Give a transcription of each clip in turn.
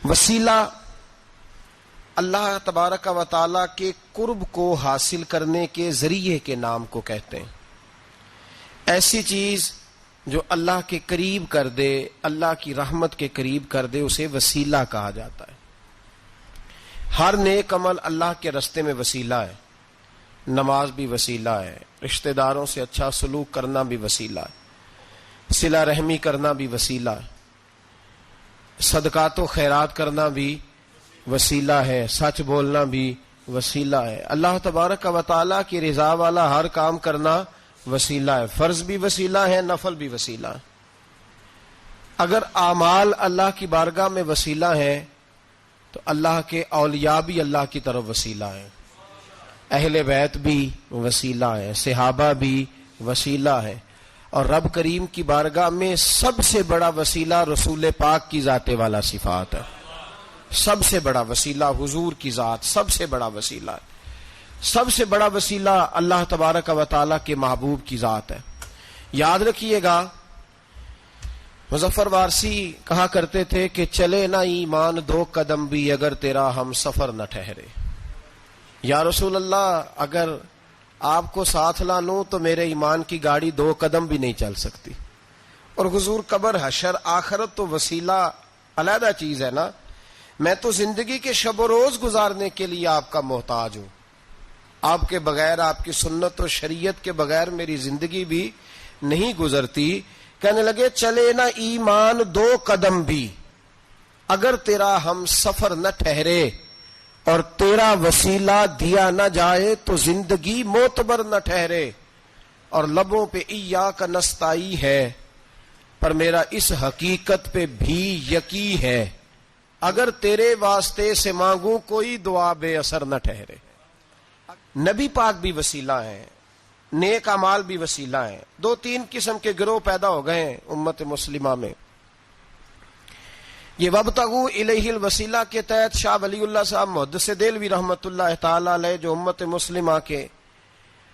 وسیلہ اللہ تبارک و تعالیٰ کے قرب کو حاصل کرنے کے ذریعے کے نام کو کہتے ہیں. ایسی چیز جو اللہ کے قریب کر دے، اللہ کی رحمت کے قریب کر دے، اسے وسیلہ کہا جاتا ہے. ہر نیک عمل اللہ کے رستے میں وسیلہ ہے. نماز بھی وسیلہ ہے، رشتہ داروں سے اچھا سلوک کرنا بھی وسیلہ ہے، صلہ رحمی کرنا بھی وسیلہ ہے، صدقات و خیرات کرنا بھی وسیلہ ہے، سچ بولنا بھی وسیلہ ہے. اللہ تبارک و تعالیٰ کی رضا والا ہر کام کرنا وسیلہ ہے. فرض بھی وسیلہ ہے، نفل بھی وسیلہ ہے. اگر اعمال اللہ کی بارگاہ میں وسیلہ ہیں تو اللہ کے اولیاء بھی اللہ کی طرف وسیلہ ہیں، اہل بیت بھی وسیلہ ہے، صحابہ بھی وسیلہ ہے. اور رب کریم کی بارگاہ میں سب سے بڑا وسیلہ رسول پاک کی ذات والا صفات ہے. سب سے بڑا وسیلہ حضور کی ذات سب سے بڑا وسیلہ ہے. سب سے بڑا وسیلہ اللہ تبارک و تعالیٰ کے محبوب کی ذات ہے. یاد رکھیے گا، مظفر وارسی کہا کرتے تھے کہ چلے نہ ایمان 2 قدم بھی اگر تیرا ہم سفر نہ ٹھہرے. یا رسول اللہ، اگر آپ کو ساتھ لا لوں تو میرے ایمان کی گاڑی 2 قدم بھی نہیں چل سکتی. اور حضور قبر حشر آخرت تو وسیلہ علیحدہ چیز ہے نا. میں تو زندگی کے شب و روز گزارنے کے لیے آپ کا محتاج ہوں. آپ کے بغیر، آپ کی سنت و شریعت کے بغیر میری زندگی بھی نہیں گزرتی. کہنے لگے چلے نہ ایمان 2 قدم بھی اگر تیرا ہم سفر نہ ٹھہرے اور تیرا وسیلہ دیا نہ جائے تو زندگی معتبر نہ ٹھہرے. اور لبوں پہ ایاک نستعین ہے، پر میرا اس حقیقت پہ بھی یقین ہے، اگر تیرے واسطے سے مانگوں کوئی دعا بے اثر نہ ٹھہرے. نبی پاک بھی وسیلہ ہیں، نیک اعمال بھی وسیلہ ہیں. 2-3 قسم کے گروہ پیدا ہو گئے ہیں امت مسلمہ میں. یہ وابتغوا الیہ الوسیلہ کے تحت شاہ ولی اللہ صاحب محدث دہلوی رحمۃ اللہ تعالی علیہ، جو امت مسلمہ کے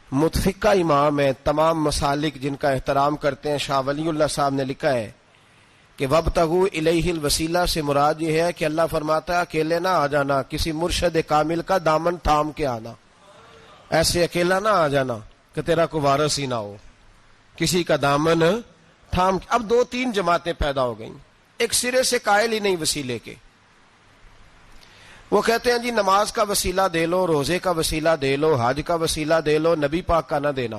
متفقہ امام ہیں، تمام مسالک جن کا احترام کرتے ہیں، شاہ ولی اللہ صاحب نے لکھا ہے کہ وابتغوا الیہ الوسیلہ سے مراد یہ ہے کہ اللہ فرماتا ہے اکیلے نہ آ جانا، کسی مرشد کامل کا دامن تھام کے آنا. ایسے اکیلا نہ آ جانا کہ تیرا کوئی وارث ہی نہ ہو، کسی کا دامن تھام. اب 2-3 جماعتیں پیدا ہو گئیں. ایک سرے سے قائل ہی نہیں وسیلے کے. وہ کہتے ہیں جی نماز کا وسیلہ دے لو، روزے کا وسیلہ دے لو، حج کا وسیلہ دے لو، نبی پاک کا نہ دینا.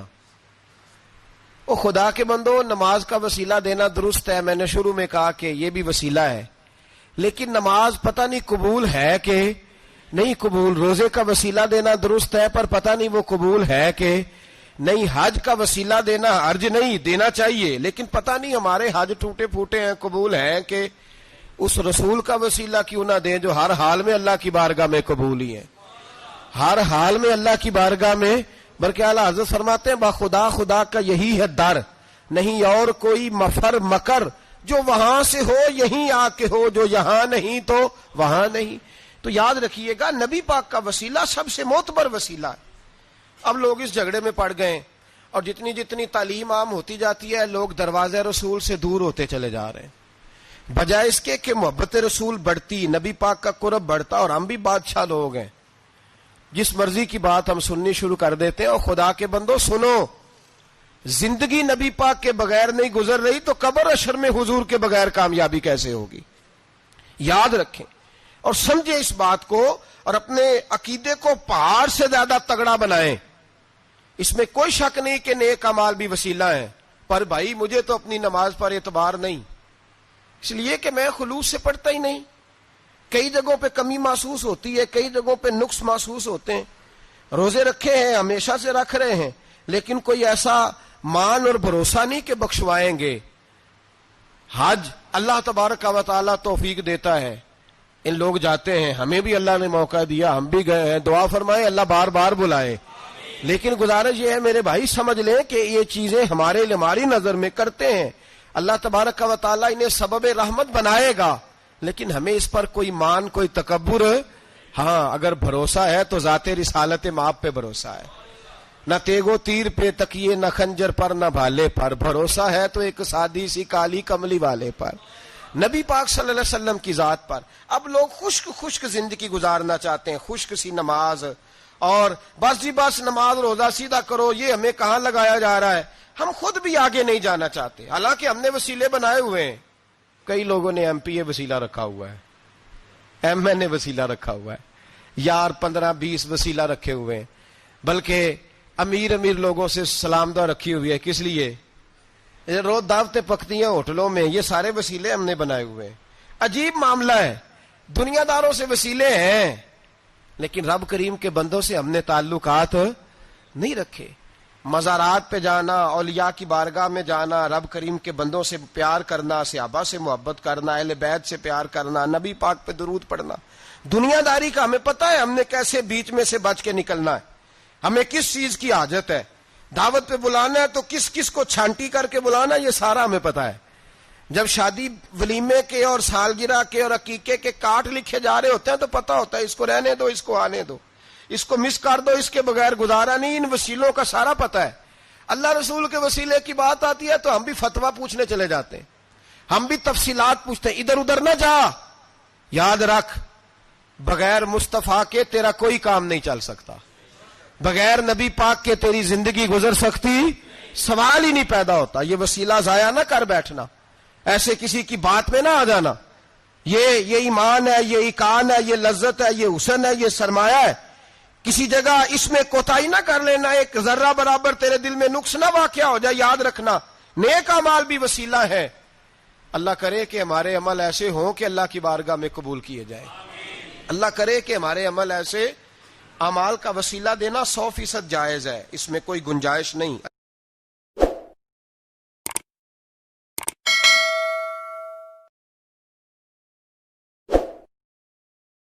او خدا کے بندو، نماز کا وسیلہ دینا درست ہے، میں نے شروع میں کہا کہ یہ بھی وسیلہ ہے، لیکن نماز پتہ نہیں قبول ہے کہ نہیں قبول. روزے کا وسیلہ دینا درست ہے، پر پتہ نہیں وہ قبول ہے کہ نہیں. حج کا وسیلہ دینا حرج نہیں، دینا چاہیے، لیکن پتہ نہیں ہمارے حج ٹوٹے پھوٹے ہیں، قبول ہیں کہ اس رسول کا وسیلہ کیوں نہ دیں جو ہر حال میں اللہ کی بارگاہ میں قبول ہی ہے، ہر حال میں اللہ کی بارگاہ میں. بلکہ اعلیٰ حضرت فرماتے ہیں خدا خدا کا یہی ہے در، نہیں اور کوئی مفر مکر، جو وہاں سے ہو یہیں آ کے ہو، جو یہاں نہیں تو وہاں نہیں. تو یاد رکھیے گا نبی پاک کا وسیلہ سب سے معتبر وسیلہ ہے. اب لوگ اس جھگڑے میں پڑ گئے، اور جتنی جتنی تعلیم عام ہوتی جاتی ہے لوگ دروازے رسول سے دور ہوتے چلے جا رہے ہیں. بجائے اس کے کہ محبت رسول بڑھتی، نبی پاک کا قرب بڑھتا، اور ہم بھی بادشاہ لوگ ہیں، جس مرضی کی بات ہم سننی شروع کر دیتے ہیں. اور خدا کے بندو سنو، زندگی نبی پاک کے بغیر نہیں گزر رہی تو قبر حشر میں حضور کے بغیر کامیابی کیسے ہوگی؟ یاد رکھیں اور سمجھیں اس بات کو، اور اپنے عقیدے کو پہاڑ سے زیادہ تگڑا بنائیں. اس میں کوئی شک نہیں کہ نیک اعمال بھی وسیلہ ہیں، پر بھائی مجھے تو اپنی نماز پر اعتبار نہیں، اس لیے کہ میں خلوص سے پڑھتا ہی نہیں. کئی جگہوں پہ کمی محسوس ہوتی ہے، کئی جگہوں پہ نقص محسوس ہوتے ہیں. روزے رکھے ہیں، ہمیشہ سے رکھ رہے ہیں، لیکن کوئی ایسا مان اور بھروسہ نہیں کہ بخشوائیں گے. حج اللہ تبارک و تعالیٰ توفیق دیتا ہے، ان لوگ جاتے ہیں، ہمیں بھی اللہ نے موقع دیا، ہم بھی گئے ہیں. دعا فرمائیں اللہ بار بار بلائے. لیکن گزارش یہ ہے میرے بھائی سمجھ لیں کہ یہ چیزیں ہماری نظر میں کرتے ہیں، اللہ تبارک و تعالیٰ انہیں سبب رحمت بنائے گا، لیکن ہمیں اس پر کوئی مان، کوئی تکبر. ہاں اگر بھروسہ ہے تو ذات رسالت ماپ پہ بھروسہ ہے، نہ تیگو تیر پہ تکیے، نہ خنجر پر، نہ بھالے پر. بھروسہ ہے تو ایک سادی سی کالی کملی والے پر. نبی پاک صلی اللہ علیہ وسلم کی ذات پر. اب لوگ خشک زندگی گزارنا چاہتے ہیں, خشک سی نماز, اور بس جی بس نماز روزہ سیدھا کرو, یہ ہمیں کہاں لگایا جا رہا ہے. ہم خود بھی آگے نہیں جانا چاہتے, حالانکہ ہم نے وسیلے بنائے ہوئے ہیں. کئی لوگوں نے ایم پی اے وسیلہ رکھا ہوا ہے, ایم این اے وسیلہ رکھا ہوا ہے, یار 15-20 وسیلہ رکھے ہوئے ہیں, بلکہ امیر لوگوں سے سلام دعا رکھی ہوئی ہے. کس لیے؟ روز دعوتیں پکتی ہیں ہوٹلوں میں, یہ سارے وسیلے ہم نے بنائے ہوئے ہیں. عجیب معاملہ ہے, دنیا داروں سے وسیلے ہیں لیکن رب کریم کے بندوں سے ہم نے تعلقات نہیں رکھے. مزارات پہ جانا, اولیاء کی بارگاہ میں جانا, رب کریم کے بندوں سے پیار کرنا, صحابہ سے محبت کرنا, اہل بیت سے پیار کرنا, نبی پاک پہ درود پڑھنا, دنیا داری کا ہمیں پتہ ہے ہم نے کیسے بیچ میں سے بچ کے نکلنا ہے, ہمیں کس چیز کی حاجت ہے. دعوت پہ بلانا ہے تو کس کس کو چھانٹی کر کے بلانا, یہ سارا ہمیں پتہ ہے. جب شادی ولیمے کے اور سالگرہ کے اور عقیقے کے کارڈ لکھے جا رہے ہوتے ہیں تو پتہ ہوتا ہے اس کو رہنے دو, اس کو آنے دو, اس کو مس کر دو, اس کے بغیر گزارا نہیں. ان وسیلوں کا سارا پتہ ہے. اللہ رسول کے وسیلے کی بات آتی ہے تو ہم بھی فتویٰ پوچھنے چلے جاتے ہیں, ہم بھی تفصیلات پوچھتے ہیں. ادھر ادھر نہ جا, یاد رکھ بغیر مصطفیٰ کے تیرا کوئی کام نہیں چل سکتا, بغیر نبی پاک کے تیری زندگی گزر سکتی, سوال ہی نہیں پیدا ہوتا. یہ وسیلہ ضائع نہ کر بیٹھنا, ایسے کسی کی بات میں نہ آ جانا. یہ ایمان ہے, یہ ایقان ہے, یہ لذت ہے, یہ حسن ہے, یہ سرمایہ ہے. کسی جگہ اس میں کوتاہی نہ کر لینا, ایک ذرہ برابر تیرے دل میں نقص نہ واقع ہو جائے. یاد رکھنا نیک اعمال بھی وسیلہ ہے. اللہ کرے کہ ہمارے عمل ایسے ہوں کہ اللہ کی بارگاہ میں قبول کیے جائیں. اللہ کرے کہ ہمارے عمل ایسے اعمال کا وسیلہ دینا 100% جائز ہے, اس میں کوئی گنجائش نہیں.